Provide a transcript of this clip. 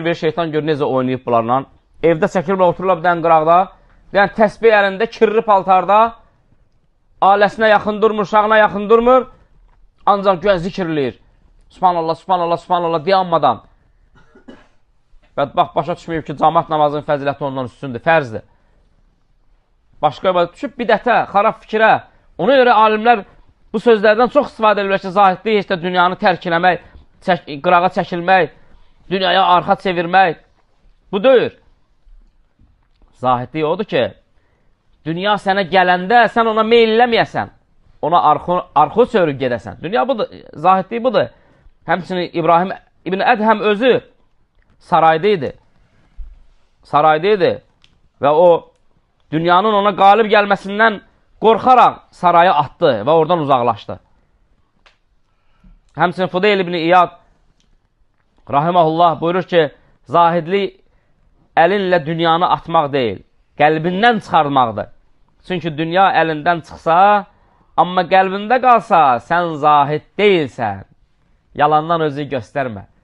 Bir şeytan gör necə oynayıb bunlarla. Evdə çəkilmə otururlar bir dənə qıraqda. Yəni təsbih əlində, kirli paltarda, ailəsinə yaxın durmur, uşağına yaxın durmur. Ancaq güya zikirləyir. Subhanallah, subhanallah, subhanallah deyanmadan. Bədbaxt başa düşməyib ki, cəmaət namazının fəziləti ondan üstündür, fərzdir. Başqa düşüb bidətə, xarab fikrə. Ona görə alimlər bu sözlərdən çox istifadə edirlər ki, zahidlik heç də dünyanı tərk eləmək, qırağa çəkilmək, dünyaya arxa çevirmək. Bu deyil. Zahidlik odur ki, dünya sənə gələndə sən ona meyilləməyəsən, ona arxu çörük gedəsən. Dünya budur, zahidlik budur. Həmçinin İbrahim İbn Ədhəm özü sarayda idi. Sarayda idi və o dünyanın ona qalib gəlməsindən qorxaraq saraya atdı və oradan uzaqlaşdı. Həmçinin Fudeyl ibn İyad rahiməhullah buyurur ki, zahidlik əlinlə dünyanı atmaq deyil, qəlbindən çıxarmaqdır. Çünki dünya əlindən çıxsa, amma qəlbində qalsa, sən zahid deyilsən. Yalandan özü göstərmə.